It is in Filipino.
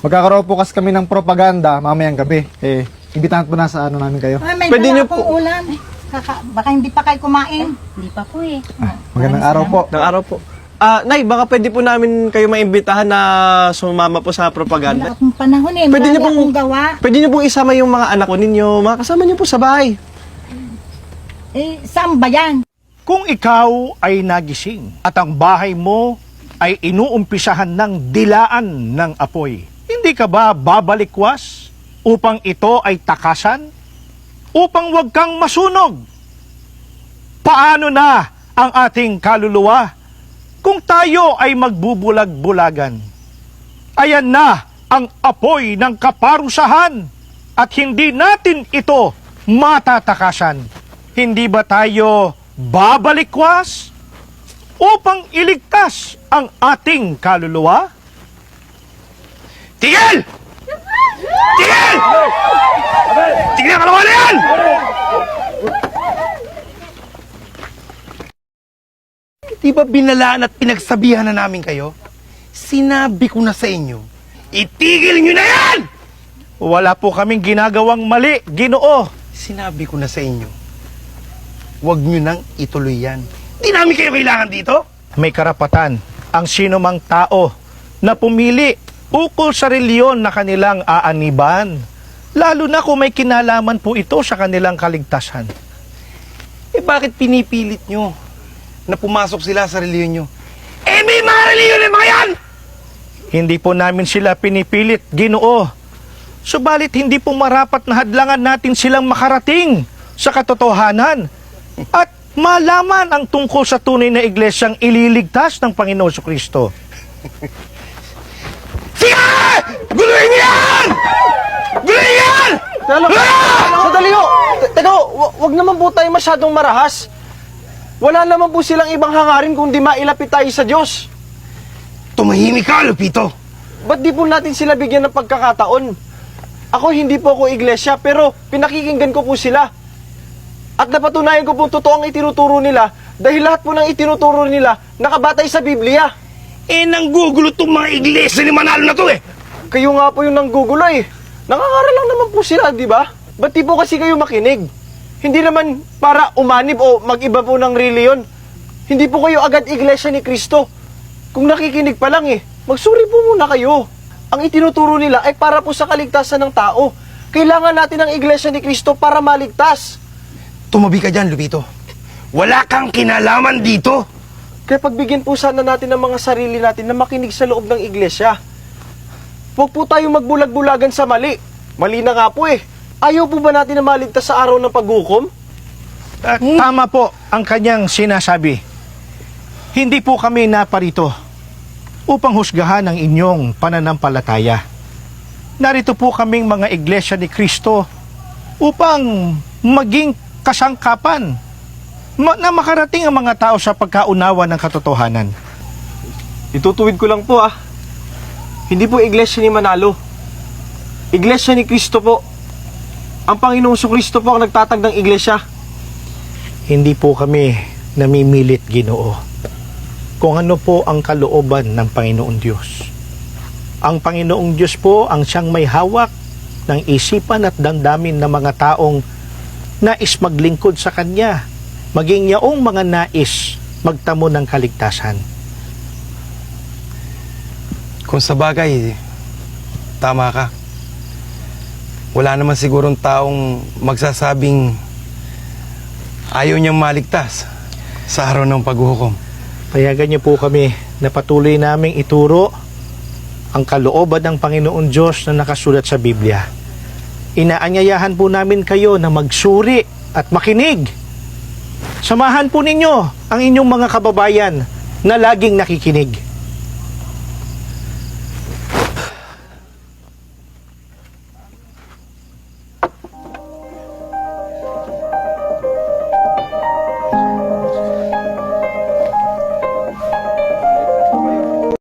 Magkakaroon po kasi kami ng propaganda mamayang gabi. Imbitahan po na sa ano namin kayo. Ay, may Pwede dala niyo akong po- ulam. Baka hindi pa kayo kumain. Hindi pa po eh. Magandang araw po. Ng araw po. Nay, baka pwede po namin kayo maimbitahan na sumama po sa propaganda. Wala akong panahon eh. Pwede niyo Marami pong- akong gawa. Pwede niyo pong isama yung mga anak ko ninyo, mga kasama niyo po sa bahay. Saan ba yan? Kung ikaw ay nagising at ang bahay mo ay inuumpisahan ng dilaan ng apoy, hindi ka ba babalikwas upang ito ay takasan? Upang wag kang masunog? Paano na ang ating kaluluwa kung tayo ay magbubulag-bulagan? Ayan na ang apoy ng kaparusahan at hindi natin ito matatakasan. Hindi ba tayo babalikwas upang iligtas ang ating kaluluwa? Tigil! Tigil! Tigil ang kalawa na yan! Di ba binalaan at pinagsabihan na namin kayo? Sinabi ko na sa inyo, itigil nyo na yan! Wala po kaming ginagawang mali, Ginoo. Sinabi ko na sa inyo, huwag nyo nang ituloy yan. Di namin kayo kailangan dito. May karapatan ang sino mang tao na pumili ukol sa reliyon na kanilang aaniban, lalo na kung may kinalaman po ito sa kanilang kaligtasan. Eh bakit pinipilit nyo na pumasok sila sa reliyon nyo? Eh may mga reliyon na mga yan! Hindi po namin sila pinipilit, Ginoo. Subalit hindi po marapat na hadlangan natin silang makarating sa katotohanan at malaman ang tungkol sa tunay na iglesyang ililigtas ng Panginoon Kristo. Sige! Guluhin nyo yan! Guluhin yan! Sandali ho! Teka ho, wag naman po tayo masyadong marahas. Wala naman po silang ibang hangarin kung di mailapit tayo sa Diyos. Tumahimik ka, Lupito. Ba't di po natin sila bigyan ng pagkakataon? Ako hindi po ako iglesia, pero pinakikinggan ko po sila. At napatunayan ko pong totoo ang itinuturo nila dahil lahat po ng itinuturo nila nakabatay sa Biblia. Eh nanggugulo tong mga iglesia ni Manalo na to eh. Kayo nga po yung nanggugulo eh. Nangangaral lang naman po sila, di ba? Ba't di po kasi kayo makinig? Hindi naman para umanib o mag-iba po ng reliyon. Hindi po kayo agad iglesia ni Kristo. Kung nakikinig pa lang magsuri po muna kayo. Ang itinuturo nila ay para po sa kaligtasan ng tao. Kailangan natin ang iglesia ni Kristo para maligtas. Tumabi ka dyan, Lupito. Wala kang kinalaman dito. Kaya pagbigyan po sana natin ng mga sarili natin na makinig sa loob ng iglesia. Huwag po tayo magbulag-bulagan sa mali. Mali na nga po Ayaw po ba natin na maligtas sa araw ng paghukom? Tama po ang kanyang sinasabi. Hindi po kami naparito upang husgahan ang inyong pananampalataya. Narito po kaming mga iglesia ni Kristo upang maging kasangkapan na makarating ang mga tao sa pagkaunawa ng katotohanan. Itutuwid ko lang po Hindi po iglesia ni Manalo. Iglesia ni Kristo po. Ang Panginoong Kristo po ang nagtatag ng iglesia. Hindi po kami namimilit, Ginoo, kung ano po ang kalooban ng Panginoong Diyos. Ang Panginoong Diyos po ang siyang may hawak ng isipan at damdamin ng mga taong nais maglingkod sa Kanya, maging yaong mga nais magtamo ng kaligtasan. Kung sa bagay, tama ka. Wala naman sigurong taong magsasabing ayaw niyang maligtas sa araw ng paghuhukom. Payagan niyo po kami na patuloy naming ituro ang kalooban ng Panginoon Diyos na nakasulat sa Biblia. Inaanyayahan po namin kayo na magsuri at makinig. Samahan po ninyo ang inyong mga kababayan na laging nakikinig.